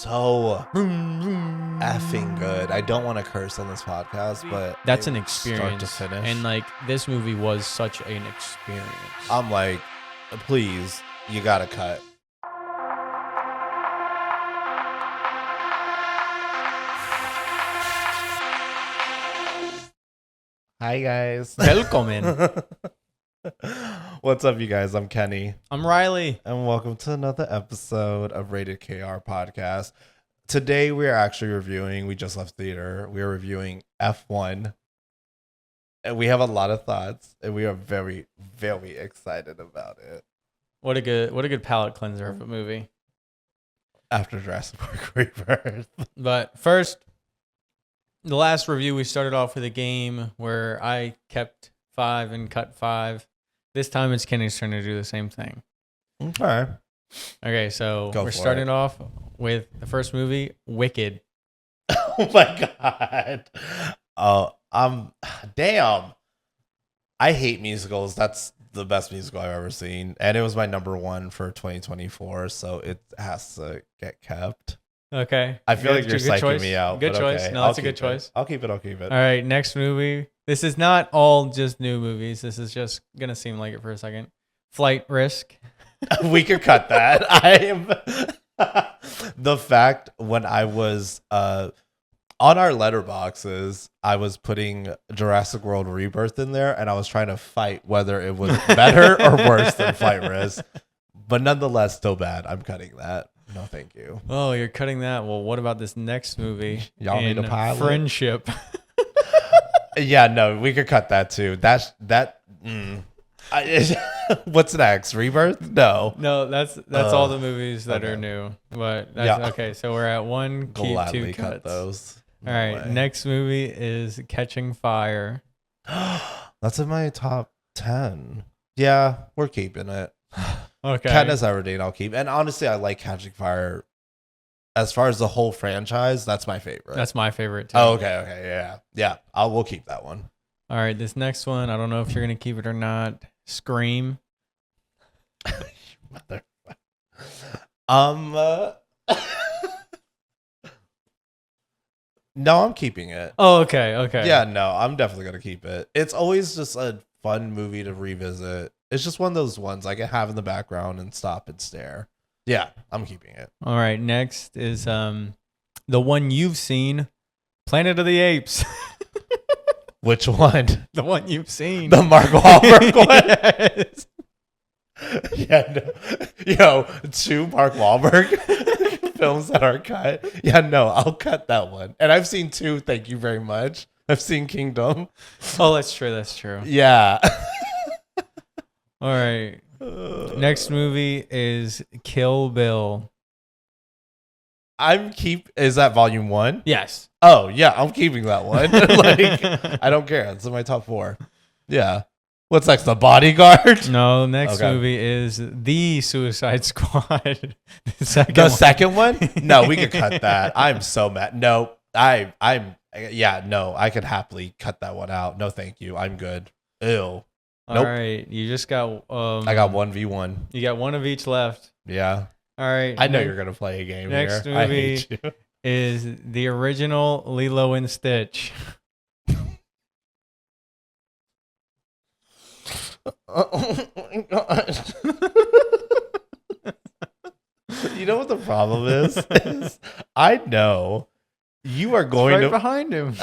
so effing good. I don't want to curse on this podcast, but that's an experience. Start to finish. And like this movie was such an experience. I'm like, please, you gotta cut. Hi guys. Welcome. What's up, you guys? I'm Kenny. I'm Reilly. And welcome to another episode of Rated KR Podcast. Today we are actually reviewing, we just left theater, we are reviewing F1. And we have a lot of thoughts, and we are very, very excited about it. What a good palate cleanser of a movie. After Jurassic Park Rebirth. But first, the last review, we started off with a game where I kept 5 and cut 5. This time it's Kenny's turn to do the same thing. Okay, so we're starting off with the first movie, Wicked. Oh my god. Damn. I hate musicals. That's the best musical I've ever seen. And it was my number 1 for 2024, so it has to get kept. Okay. I feel like you're psyching me out. Good choice. Okay. No, that's a good choice. I'll keep it. All right, next movie. This is not all just new movies. This is just going to seem like it for a second. Flight Risk. We could cut that. I am the fact when I was on our letterboxes, I was putting Jurassic World Rebirth in there, and I was trying to fight whether it was better or worse than Flight Risk. But nonetheless, still bad. I'm cutting that. No, thank you. Oh, you're cutting that. Well, what about this next movie? Y'all need a pilot? Friendship. Yeah, no, we could cut that too. What's next? Rebirth? No. No, that's all the movies that are new. But that's okay. So we're at 1. Keep Gladly 2 cuts. cut those. All right. way. Next movie is Catching Fire. That's in my top 10. Yeah, we're keeping it. Okay. Katniss Everdeen, I'll keep. And honestly, I like Catching Fire. As far as the whole franchise, that's my favorite. That's my favorite too. Oh, okay, yeah. We'll keep that one. All right, this next one, I don't know if you're gonna keep it or not. Scream. No, I'm keeping it. Oh, okay. Yeah, no, I'm definitely gonna keep it. It's always just a fun movie to revisit. It's just one of those ones I can have in the background and stop and stare. Yeah, I'm keeping it. All right, next is the one you've seen, Planet of the Apes. Which one? The one you've seen. The Mark Wahlberg one? Yes. Yeah, no. 2 Mark Wahlberg films that are cut. Yeah, no, I'll cut that one. And I've seen 2, thank you very much. I've seen Kingdom. Oh, that's true. Yeah. All right. Next movie is Kill Bill. Is that volume 1? Yes. Oh, yeah, I'm keeping that one. Like, I don't care. It's in my top 4. Yeah. What's next? The Bodyguard? No, next movie is The Suicide Squad. The second one? No, we could cut that. I'm so mad. No, I could happily cut that one out. No, thank you. I'm good. Ew. All Nope. right, you just got. I got 1v1. You got one of each left. Yeah. All right. I know you're gonna play a game next here. movie I hate you. is the original Lilo and Stitch. Oh my god. You know what the problem is I know you are going right behind him.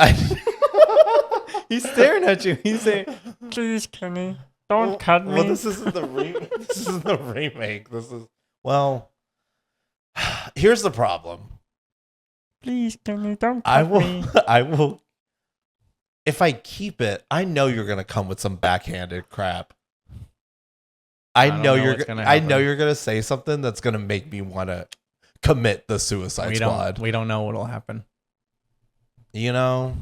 He's staring at you. He's saying, "Please, Kenny, don't cut me." Well, this isn't the remake. This is here's the problem. Please, Kenny, don't cut me. I will. If I keep it, I know you're gonna come with some backhanded crap. I know you're gonna say something that's gonna make me want to commit the Suicide Squad. We don't know what'll happen. You know.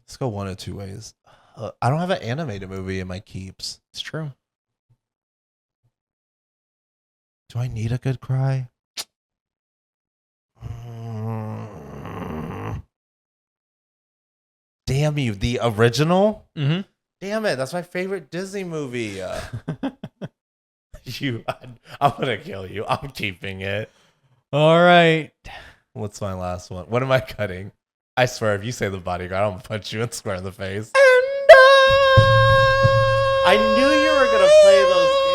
Let's go one of 2 ways. I don't have an animated movie in my keeps. It's true. Do I need a good cry? Damn you, the original? Mm-hmm. Damn it, that's my favorite Disney movie. I'm gonna kill you. I'm keeping it. All right. What's my last one? What am I cutting? I swear, if you say The Bodyguard, I'm gonna punch you and square in the face. I knew you were gonna play those games.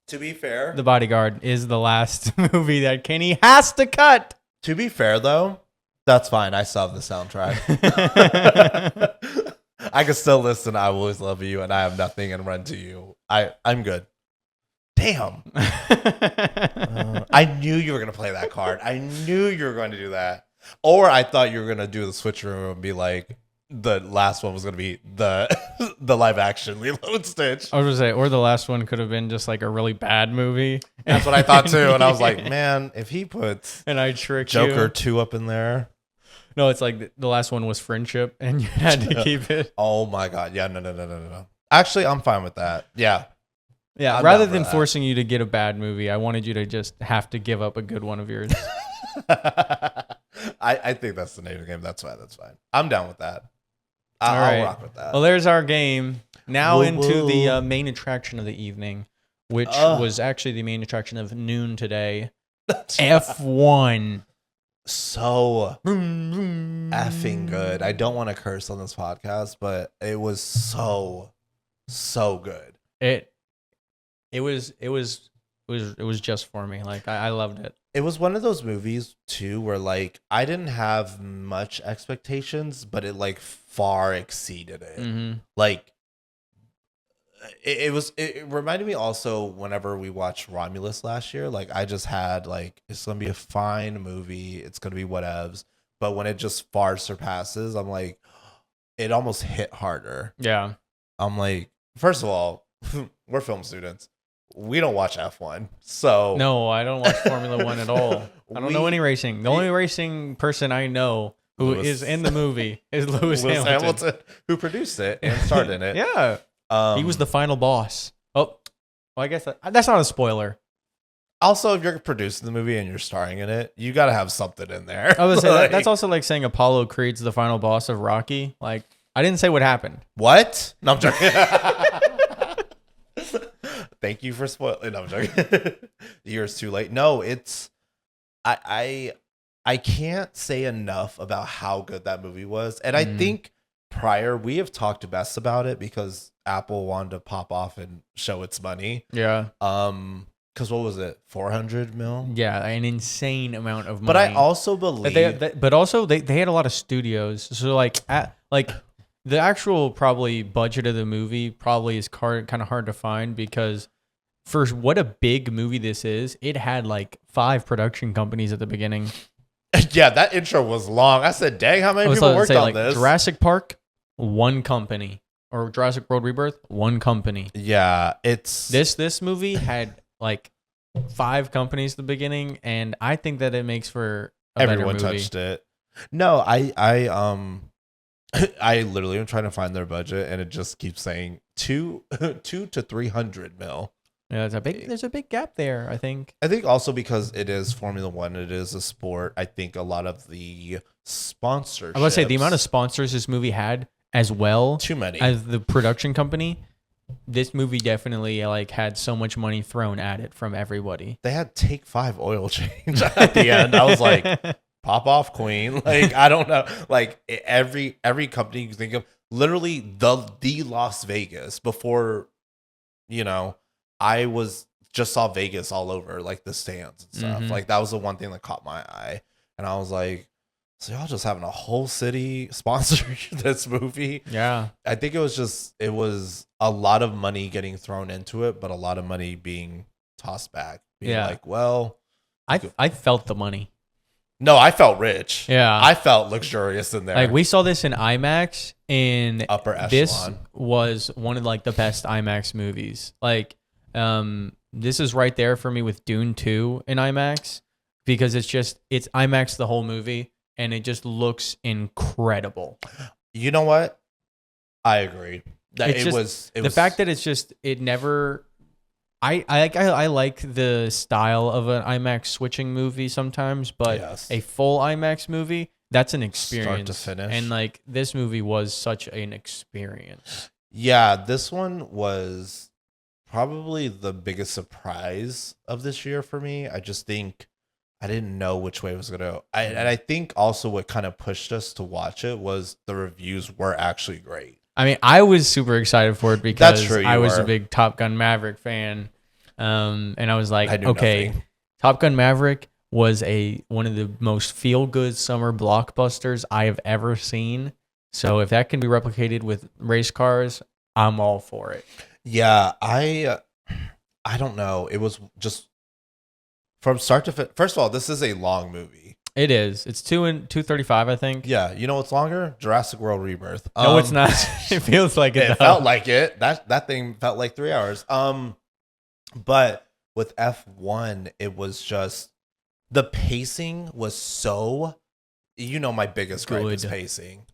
To be fair, The Bodyguard is the last movie that Kenny has to cut. To be fair, though, that's fine. I still have the soundtrack. I can still listen. I Will Always Love You, and I Have Nothing, and Run to You. I'm good. Damn. I knew you were going to play that card. I knew you were going to do that. Or I thought you were going to do the switcheroo and be like, the last one was going to be the live action Lilo and Stitch. I was going to say, or the last one could have been just like a really bad movie. That's what I thought too. And I was like, man, if he puts and I tricked Joker you. 2 up in there. No, it's like the last one was Friendship and you had to keep it. Oh my God. Yeah, no. Actually, I'm fine with that. Yeah. Yeah, I'm rather down for than that. forcing you to get a bad movie, I wanted you to just have to give up a good one of yours. I think that's the name of the game. That's fine. I'm down with that. All right. I'll rock with that. Well, there's our game. Now Woo into woo. the main attraction of the evening, which was actually the main attraction of noon today. F1. So effing good. I don't want to curse on this podcast, but it was so good. It was just for me. Like I loved it. It was one of those movies too where like I didn't have much expectations, but it like far exceeded it. Mm-hmm. Like it reminded me also whenever we watched Romulus last year, like I just had like it's gonna be a fine movie, it's gonna be whatevs, but when it just far surpasses, I'm like it almost hit harder. Yeah. I'm like, first of all, we're film students. We don't watch F1. So No, I don't watch Formula One at all. I don't know any racing. The only racing person I know who is in the movie is Lewis Hamilton, who produced it and starred in it. Yeah. He was the final boss. Oh, well, I guess that's not a spoiler. Also, if you're producing the movie and you're starring in it, you got to have something in there. I would say that's also like saying Apollo Creed's the final boss of Rocky. Like, I didn't say what happened. What? No, I'm joking. Thank you for spoiling. No, I'm joking. The year's too late. No, it's I can't say enough about how good that movie was. And I think prior we have talked best about it because Apple wanted to pop off and show its money. Yeah. Because what was it? 400 mil? Yeah, an insane amount of money. But I also believe but also they had a lot of studios. So like the actual probably budget of the movie probably is kind of hard to find because for what a big movie this is, it had like 5 production companies at the beginning. Yeah, that intro was long. I said, dang, how many people worked on this? Jurassic Park, 1 company. Or Jurassic World Rebirth, 1 company. Yeah, it's... This movie had like 5 companies at the beginning, and I think that it makes for a better movie. Everyone touched it. No, I literally am trying to find their budget, and it just keeps saying 2 to 300 mil. Yeah, there's a big gap there, I think. I think also because it is Formula One, it is a sport. I think a lot of the sponsorships. I was say the amount of sponsors this movie had, as well too many as the production company. This movie definitely like had so much money thrown at it from everybody. They had Take 5 oil change at the end. I was like, pop off, Queen. Like I don't know. Like every company you think of, literally the Las Vegas before, I just saw Vegas all over like the stands and stuff. Like that was the one thing that caught my eye, and I was like, so y'all just having a whole city sponsor this movie? Yeah, I think it was a lot of money getting thrown into it, but a lot of money being tossed back. Being like, well, I felt the money. No, I felt rich. Yeah, I felt luxurious in there. Like we saw this in IMAX, and upper echelon. This was one of like the best IMAX movies. Like, this is right there for me with Dune 2 in IMAX because it's IMAX the whole movie, and it just looks incredible. You know what? I agree. The fact that it never. I like the style of an IMAX switching movie sometimes, but a full IMAX movie, that's an experience. Start to finish. And like this movie was such an experience. Yeah, this one was probably the biggest surprise of this year for me. I just think I didn't know which way it was gonna go. And I think also what kind of pushed us to watch it was the reviews were actually great. I mean, I was super excited for it That's because true, I you was a were. big Top Gun Maverick fan. And I was like, I knew okay, nothing. Top Gun Maverick was one of the most feel-good summer blockbusters I have ever seen. So if that can be replicated with race cars, I'm all for it. Yeah, I don't know. It was just from start to finish. First of all, this is a long movie. It is. It's 2:35, I think. Yeah, you know what's longer? Jurassic World Rebirth. No, it's not. It feels like it. It felt like it. That thing felt like 3 hours. But with F1, it was just the pacing was so. My biggest gripe is Good. pacing.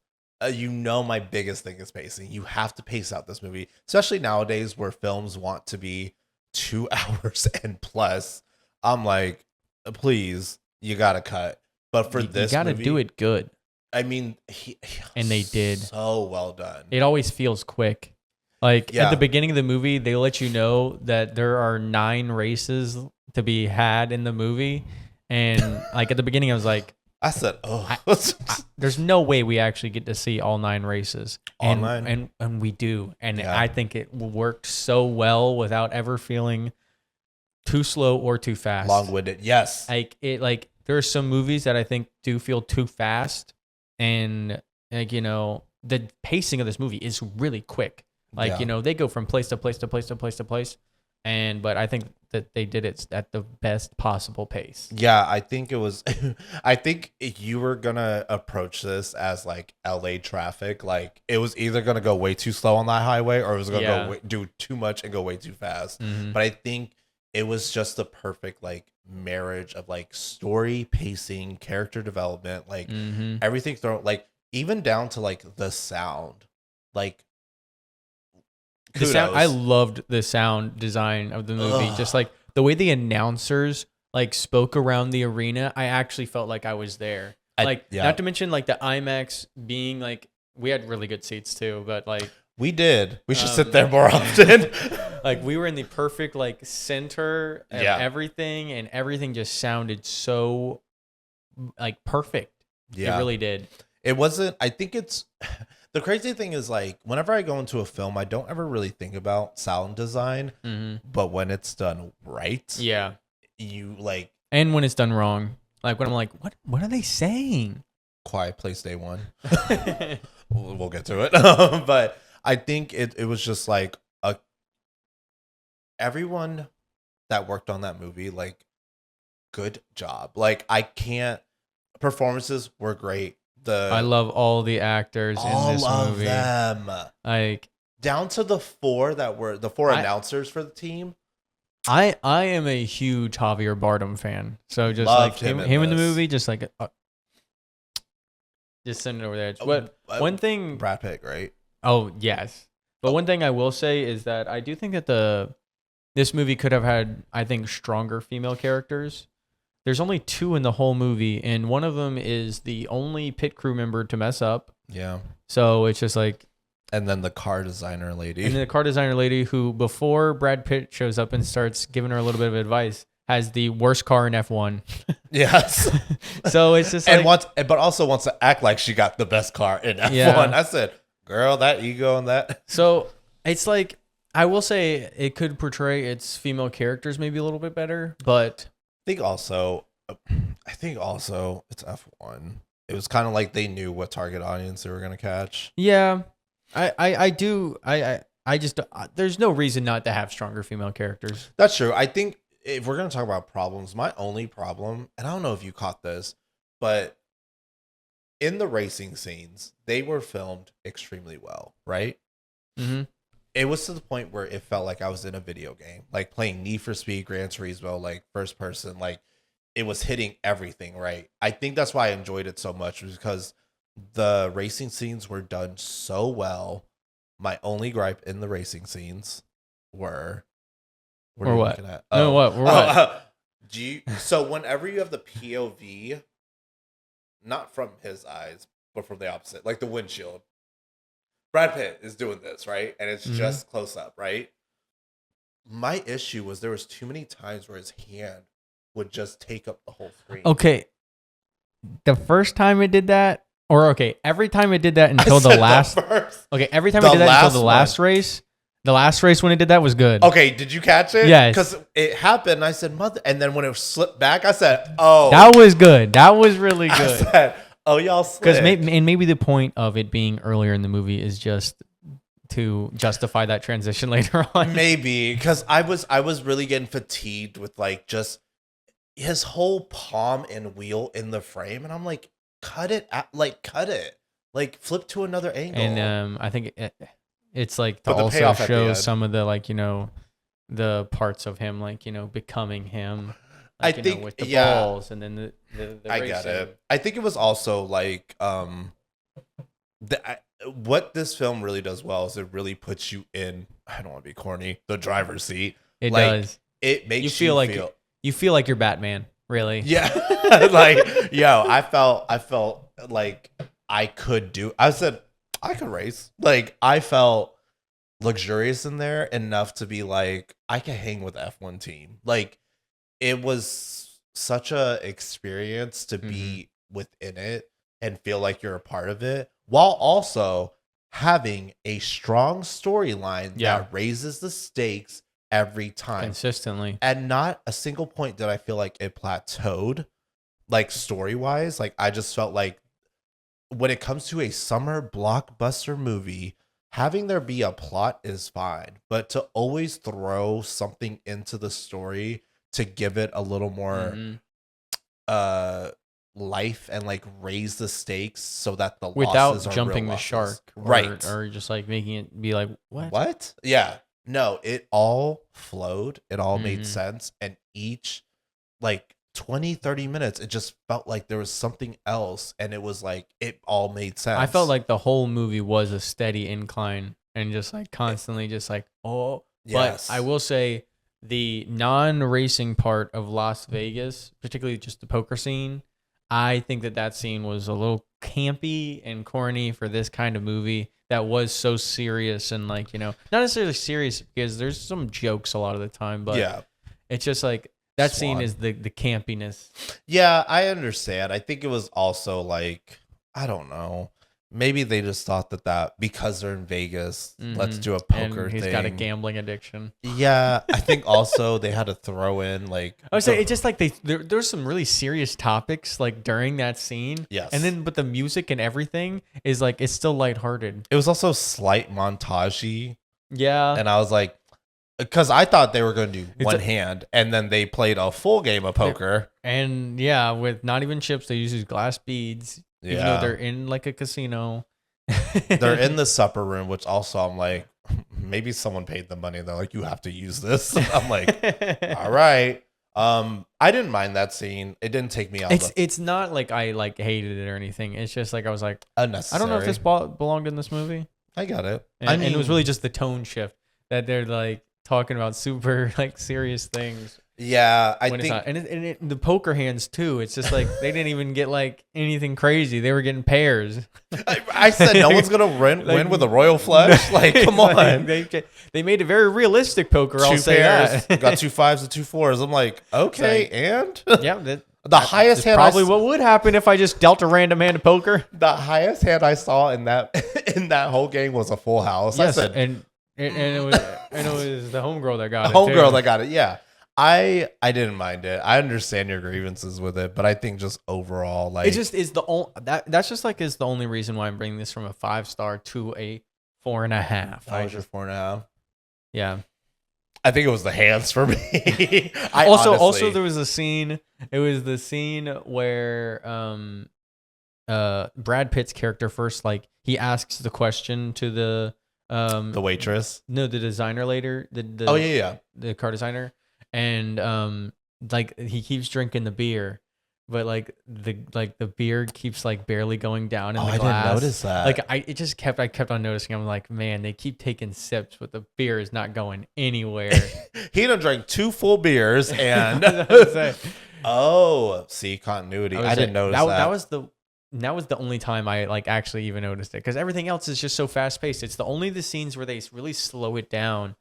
My biggest thing is pacing. You have to pace out this movie, especially nowadays where films want to be 2 hours and plus. I'm like, please, you gotta cut. But for this, you got to movie, do it good. I mean, And they did. So well done. It always feels quick. Like Yeah. at the beginning of the movie, they let you know that there are 9 races to be had in the movie. And like at the beginning, I was like, I said, oh, there's no way we actually get to see all 9 races. All And, 9? and we do. And Yeah. I think it worked so well without ever feeling too slow or too fast. long-winded. Yes. Like there are some movies that I think do feel too fast, and the pacing of this movie is really quick. Like Yeah. they go from place to place to place to place to place, but I think that they did it at the best possible pace. Yeah, I think it was. I think you were gonna approach this as like LA traffic. Like it was either gonna go way too slow on that highway, or it was gonna do too much and go way too fast. Mhm. But I think it was just the perfect like marriage of like story, pacing, character development, like Mhm. everything thrown, like even down to like the sound, like. The sound, I Kudos. loved the sound design of the movie. Ugh. Just like the way the announcers like spoke around the arena, I actually felt like I was there. Not to mention like the IMAX being like, we had really good seats too, but like We did. We should sit there more often. like we were in the perfect like center of everything, and everything just sounded so like perfect. Yeah. It really did. It wasn't. I think it's the crazy thing is like whenever I go into a film, I don't ever really think about sound design, but when it's done right, Yeah. you like. And when it's done wrong, like when I'm like, what are they saying? Quiet Place Day One. We'll get to it, but I think it was just like everyone that worked on that movie, like, good job. Like I can't. Performances were great. I love all the actors in this movie. Them. Like Down to the 4 that were the 4 announcers for the team. I am a huge Javier Bardem fan. So just Loved like him him in the this. movie, just like just send it over there. But one thing, Brad Pitt, great. oh yes. But one thing I will say is that I do think that this movie could have had, I think, stronger female characters. There's only 2 in the whole movie, and one of them is the only pit crew member to mess up. Yeah. So it's just like, And then the car designer lady. and then the car designer lady who, before Brad Pitt shows up and starts giving her a little bit of advice, has the worst car in F1. Yes. So it's just and like, but also wants to act like she got the best car in F1. Yeah. I said, girl, that ego and that. so it's like, I will say it could portray its female characters maybe a little bit better, but I think also it's F1. It was kind of like they knew what target audience they were going to catch. yeah, I just, there's no reason not to have stronger female characters. That's true. I think if we're going to talk about problems, my only problem, and I don't know if you caught this, but in the racing scenes, they were filmed extremely well, right? Mm-hmm. It was to the point where it felt like I was in a video game, like playing Need for Speed, Gran Turismo, like first person, like it was hitting everything right. I think that's why I enjoyed it so much, was because the racing scenes were done so well. My only gripe in the racing scenes were Or are you what? looking at? No, what? Or what? So whenever you have the POV, not from his eyes, but from the opposite, like the windshield, Brad Pitt is doing this, right? And it's just close up, right? My issue was there was too many times where his hand would just take up the whole screen. Okay, the first time it did that, or okay, every time it did that I until the said last. first. Okay, every time The it did that until last the last race. The last race when it did that was good. Okay, did you catch it? Yes. Because it happened. And I said, "Mother," and then when it slipped back, I said, "Oh, That was good. That was really I good. said, "Oh, y'all Because slipped." maybe the point of it being earlier in the movie is just to justify that transition later on. Maybe because I was really getting fatigued with like just his whole palm and wheel in the frame, and I'm like, cut it, like flip to another angle. And I think it's like to But the also payoff at the show end. some of the like the parts of him like becoming him. I Like, think with the yeah, balls and then the I get racing. it. I think it was also like what this film really does well is it really puts you in. I don't want to be corny. The driver's seat. It Like, does. It makes You feel like feel you feel like you're Batman, really. yeah. Like yo, I felt like I could do. I said I could race. Like I felt luxurious in there enough to be like I could hang with F1 team. Like it was such a experience to be within it and feel like you're a part of it while also having a strong storyline that raises the stakes every time Consistently. and not a single point did I feel like it plateaued like story wise. Like I just felt like when it comes to a summer blockbuster movie, having there be a plot is fine, but to always throw something into the story to give it a little more life and like raise the stakes so that the Without losses are jumping real the shark, losses. or, Right? Or just like making it be like what? Yeah. No, it all flowed. It all made Mhm. sense. And each like 20-30 minutes, it just felt like there was something else. And it was like, it all made sense. I felt like the whole movie was a steady incline and just like constantly just like, oh, yes. But I will say the non-racing part of Las Vegas, particularly just the poker scene, I think that scene was a little campy and corny for this kind of movie that was so serious and like, not necessarily serious because there's some jokes a lot of the time, but yeah, it's just like that Swan. scene is the campiness. Yeah, I understand. I think it was also like, I don't know. Maybe they just thought that because they're in Vegas, let's do a poker and he's thing. got a gambling addiction. Yeah, I think also they had to throw in like. I would say it's just like there's some really serious topics like during that scene. Yes. And then but the music and everything is like it's still lighthearted. It was also slight montage-y. Yeah. And I was like, because I thought they were going to do one hand, and then they played a full game of poker. And yeah, with not even chips, they use these glass beads. Yeah. Even though they're in like a casino. They're in the supper room, which also I'm like, maybe someone paid the money. They're like, you have to use this. I'm like, all right. I didn't mind that scene. It didn't take me out. It's not like I like hated it or anything. It's just like I was like, unnecessary. I don't know if this belonged in this movie. I got it. And it was really just the tone shift that they're like talking about super like serious things. Yeah, I think, and the poker hands too. It's just like they didn't even get like anything crazy. They were getting pairs. I said no one's gonna win with a royal flush. Like, come on. Like, they made it very realistic poker. I'll say pairs, that. got 2 5s and 2 4s. I'm like, okay, and yeah, the highest hand. Probably what would happen if I just dealt a random hand of poker. The highest hand I saw in that whole game was a full house. Yes, I said, and it was the homegirl that got it. Homegirl that got it. Yeah. I didn't mind it. I understand your grievances with it, but I think just overall, like, it just is the only that's just like is the only reason why I'm bringing this from a 5-star to a 4.5. I was just 4.5. Yeah. I think it was the hands for me. Also there was a scene. It was the scene where Brad Pitt's character first, like he asks the question to the waitress. No, the designer later. The car designer. And like he keeps drinking the beer, but like the beer keeps like barely going down in the glass. I didn't notice that. Like I kept on noticing. I'm like, man, they keep taking sips, but the beer is not going anywhere. He done drank 2 full beers and see continuity. I didn't notice that. That was the only time I like actually even noticed it because everything else is just so fast paced. It's the scenes where they really slow it down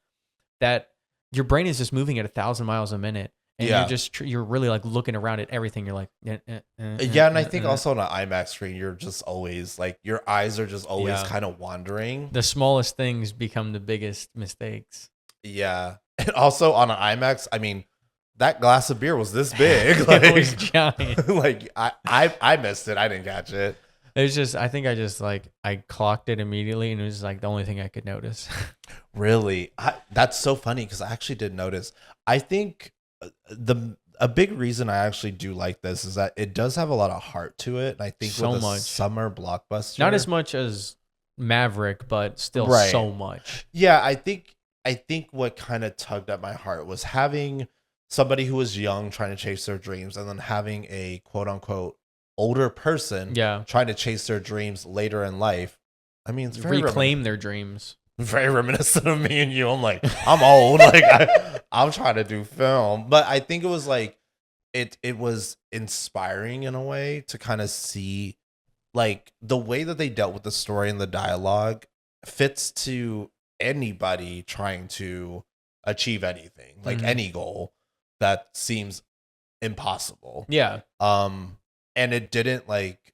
that your brain is just moving at 1,000 miles a minute. And Yeah. you're just you're really like looking around at everything. You're like, Yeah, and I think also on an IMAX screen, you're just always like your eyes are just always Yeah. kind of wandering. the smallest things become the biggest mistakes. Yeah, and also on an IMAX, I mean, that glass of beer was this big. Like, It was giant. like I missed it. I didn't catch it. It was just, I think I just like, I clocked it immediately and it was like the only thing I could notice. Really, that's so funny because I actually did notice. I think a big reason I actually do like this is that it does have a lot of heart to it. And I think So with a much. summer blockbuster, Not as much as Maverick, but still Right. so much. Yeah, I think what kind of tugged at my heart was having somebody who was young trying to chase their dreams, and then having a quote unquote older person Yeah. trying to chase their dreams later in life. I mean, it's very Reclaim their dreams. very reminiscent of me and you. I'm like, I'm old. Like I'm trying to do film. But I think it was like it was inspiring in a way to kind of see like the way that they dealt with the story and the dialogue fits to anybody trying to achieve anything, like Mhm. any goal that seems impossible. Yeah. And it didn't like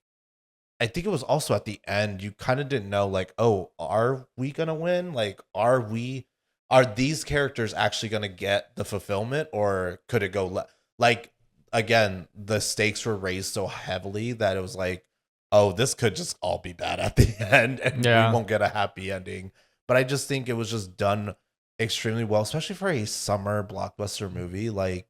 I think it was also at the end, you kind of didn't know, like, oh, are we gonna win? Like, are these characters actually gonna get the fulfillment, or could it go like again? The stakes were raised so heavily that it was like, oh, this could just all be bad at the end, and Yeah. we won't get a happy ending. But I just think it was just done extremely well, especially for a summer blockbuster movie. Like,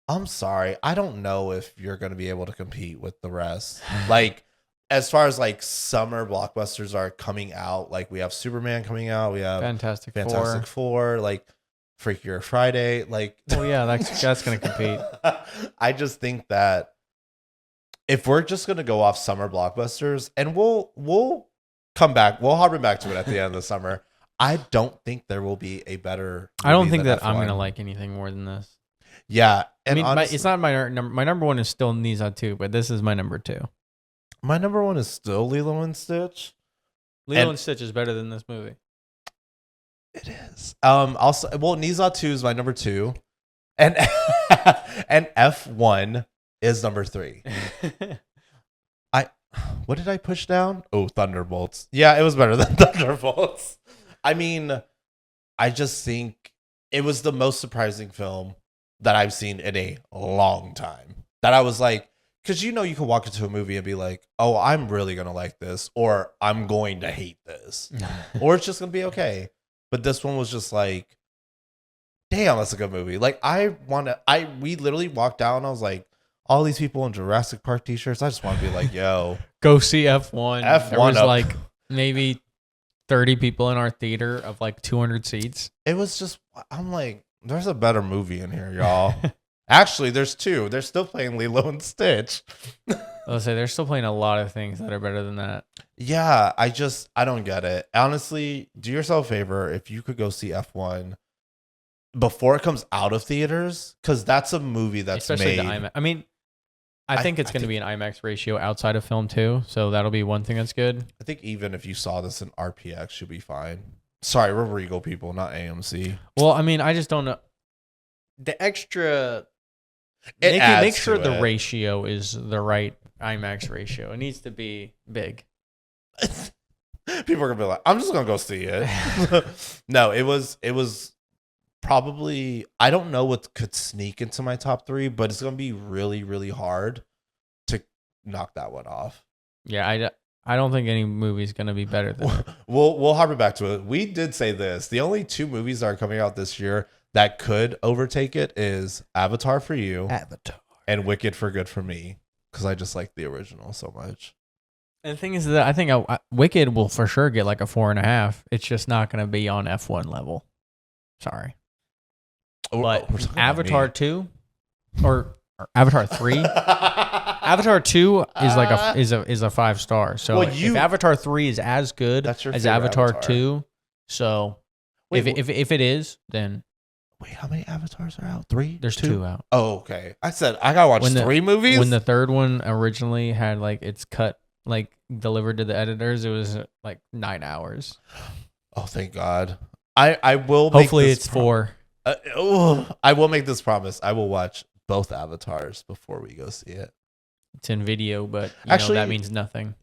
I'm sorry, I don't know if you're gonna be able to compete with the rest. Like, as far as like summer blockbusters are coming out, like we have Superman coming out, we have Fantastic Fantastic Four, like Freakier Friday, like Four. Well, yeah, that's going to compete. I just think that if we're just gonna go off summer blockbusters, and we'll come back, we'll harken back to it at the end of the summer. I don't think there will be a better. I don't movie think than that I'm F1. going to like anything more than this. Yeah, I and mean, honestly, it's not my number. My number one is still Nisa 2, but this is my number 2. my number one is still Lilo and Stitch. Lilo and Stitch is better than this movie. It is. Also, well, Nisa 2 is my number 2, and and F1 is number 3. What did I push down? Oh, Thunderbolts. Yeah, it was better than Thunderbolts. I mean, I just think it was the most surprising film that I've seen in a long time. That I was like, because you can walk into a movie and be like, oh, I'm really going to like this, or I'm going to hate this, or it's just going to be okay. But this one was just like, damn, that's a good movie. Like, we literally walked out and I was like, all these people in Jurassic Park t-shirts, I just want to be like, yo. Go see F1. F1 There was up. like maybe 30 people in our theater of like 200 seats. It was just, I'm like, there's a better movie in here, y'all. Actually, there's 2. They're still playing Lilo and Stitch. I'll say they're still playing a lot of things that are better than that. Yeah, I don't get it. Honestly, do yourself a favor if you could go see F1 before it comes out of theaters, because that's a movie that's Especially made. the IMAX. I mean, I think it's going to be an IMAX ratio outside of film too, so that'll be one thing that's good. I think even if you saw this in RPX, you'll be fine. Sorry, we're Regal people, not AMC. Well, I mean, I just don't know. The extra... It Make adds sure to the it. ratio is the right IMAX ratio. It needs to be big. People are gonna be like, I'm just gonna go see it. No, it was probably, I don't know what could sneak into my top 3, but it's gonna be really, really hard to knock that one off. Yeah, I don't think any movie's going to be better than it. We'll harper back to it. We did say this. The only 2 movies that are coming out this year that could overtake it is Avatar for you, and Wicked for Good for me, because I just like the original so much. And the thing is that I think Wicked will for sure get like a 4.5. It's just not going to be on F1 level. Sorry. But We're talking about Avatar me. 2 or Avatar 3, Avatar 2 is like is a 5-star. So Well, if Avatar 3 is as good That's your as favorite Avatar Avatar. 2, so Wait, if it is, then Wait, how many Avatars are out? 3? there's 2 out. Oh, okay. I said I gotta watch 3 movies. When the third one originally had like its cut like delivered to the editors, it was like 9 hours. Oh, thank God. I will. Make Hopefully this it's 4. I will make this promise. I will watch both Avatars before we go see it. It's in video, but Actually, that means nothing.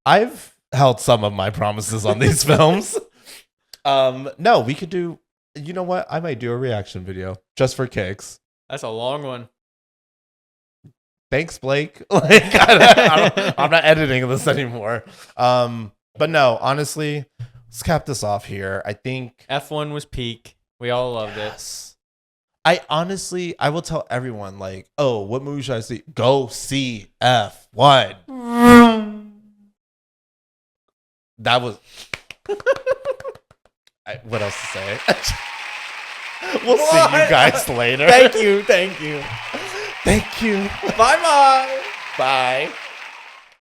I've held some of my promises on these films. No, we could do. You know what? I might do a reaction video just for kicks. That's a long one. Thanks, Blake. I'm not editing this anymore. But no, honestly, let's cap this off here. I think F1 was peak. We all loved it. I will tell everyone, like, oh, what movie should I see? Go see F1. That was. What else to say? We'll see you guys later. Thank you. Thank you. Bye-bye. Bye.